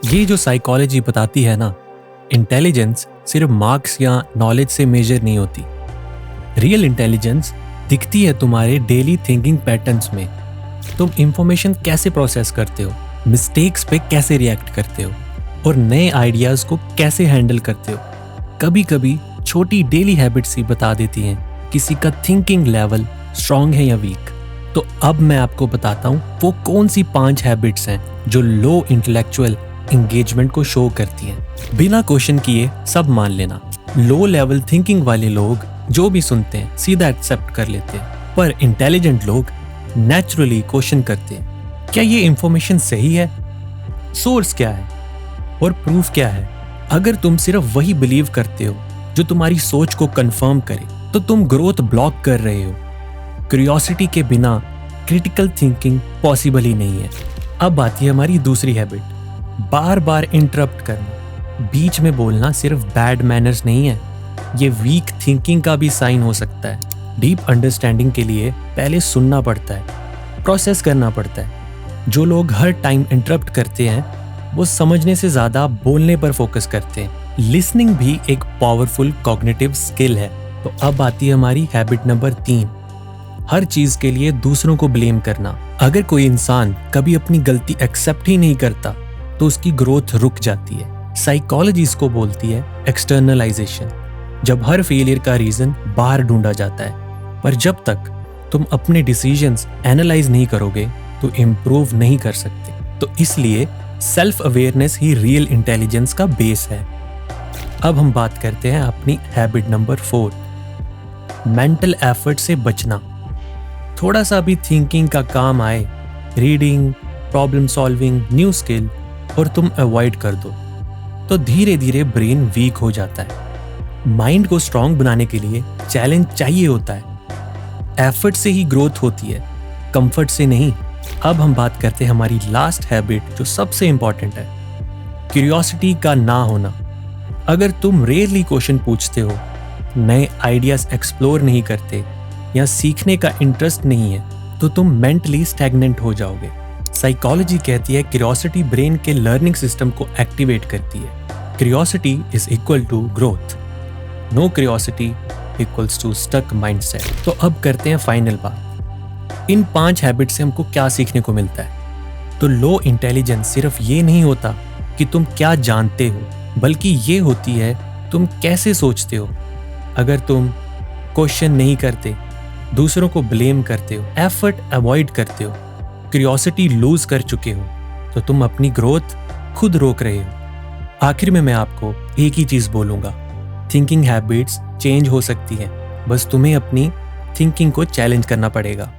ये जो साइकोलॉजी बताती है ना, इंटेलिजेंस सिर्फ मार्क्स या नॉलेज से मेजर नहीं होती। रियल इंटेलिजेंस दिखती है तुम्हारे डेली थिंकिंग पैटर्न्स में। तुम इंफॉर्मेशन कैसे प्रोसेस करते हो, मिस्टेक्स पे कैसे रिएक्ट करते हो और नए आइडियाज को कैसे हैंडल करते हो। कभी कभी छोटी डेली हैबिट्स ही बता देती हैं किसी का थिंकिंग लेवल स्ट्रांग है या वीक। तो अब मैं आपको बताता हूँ वो कौन सी 5 हैबिट्स हैं जो लो इंटेलेक्चुअल एंगेजमेंट को शो करती हैं। बिना क्वेश्चन किए सब मान लेना। लो लेवल थिंकिंग वाले लोग जो भी सुनते हैं सीधा एक्सेप्ट कर लेते हैं, पर इंटेलिजेंट लोग नेचुरली क्वेश्चन करते हैं। क्या ये इंफॉर्मेशन सही है? सोर्स क्या है और प्रूफ क्या है? अगर तुम सिर्फ वही बिलीव करते हो जो तुम्हारी सोच को कंफर्म करे तो तुम ग्रोथ ब्लॉक कर रहे हो। क्यूरियोसिटी के बिना क्रिटिकल थिंकिंग पॉसिबल ही नहीं है। अब आती है हमारी दूसरी हैबिट, बार बार इंटरप्ट करना। बीच में बोलना सिर्फ बैड मैनर्स नहीं है, ये वीक थिंकिंग का भी साइन हो सकता है। डीप अंडरस्टैंडिंग के लिए पहले सुनना पड़ता है, प्रोसेस करना पड़ता है। जो लोग हर टाइम इंटरप्ट करते हैं वो समझने से ज्यादा बोलने पर फोकस करते हैं। लिसनिंग भी एक पावरफुल कॉग्निटिव स्किल है। तो अब आती है हमारी हैबिट नंबर 3, हर चीज के लिए दूसरों को ब्लेम करना। अगर कोई इंसान कभी अपनी गलती एक्सेप्ट ही नहीं करता तो उसकी ग्रोथ रुक जाती है। साइकोलॉजी इसको बोलती है एक्सटर्नलाइजेशन, जब हर फेलियर का रीजन बाहर ढूंढा जाता है। पर जब तक तुम अपने डिसीजंस एनालाइज नहीं करोगे तो इम्प्रूव नहीं कर सकते। तो इसलिए सेल्फ अवेयरनेस ही रियल इंटेलिजेंस का बेस है। अब हम बात करते हैं अपनी हैबिट नंबर 4, मेंटल एफर्ट से बचना। थोड़ा सा भी थिंकिंग का काम आए, reading, problem solving, new skill, और तुम अवॉइड कर दो तो धीरे धीरे ब्रेन वीक हो जाता है। माइंड को स्ट्रांग बनाने के लिए चैलेंज चाहिए होता है। एफर्ट से ही ग्रोथ होती है, कंफर्ट से नहीं। अब हम बात करते हैं हमारी लास्ट हैबिट जो सबसे इंपॉर्टेंट है, क्यूरियोसिटी का ना होना। अगर तुम रेयरली क्वेश्चन पूछते हो, नए आइडियाज एक्सप्लोर नहीं करते या सीखने का इंटरेस्ट नहीं है तो तुम मेंटली स्टैग्नेंट हो जाओगे। साइकोलॉजी कहती है क्यूरियोसिटी ब्रेन के लर्निंग सिस्टम को एक्टिवेट करती है। Curiosity is equal to growth, no curiosity equals to stuck mindset. तो अब करते हैं फाइनल बात, इन 5 हैबिट से हमको क्या सीखने को मिलता है। तो लो इंटेलिजेंस सिर्फ ये नहीं होता कि तुम क्या जानते हो, बल्कि ये होती है तुम कैसे सोचते हो। अगर तुम क्वेश्चन नहीं करते, दूसरों को ब्लेम करते हो, एफर्ट अवॉइड करते हो, क्यूरियोसिटी लूज कर चुके हो तो तुम अपनी ग्रोथ खुद रोक रहे हो। आखिर में मैं आपको एक ही चीज बोलूंगा, थिंकिंग हैबिट्स चेंज हो सकती हैं, बस तुम्हें अपनी थिंकिंग को चैलेंज करना पड़ेगा।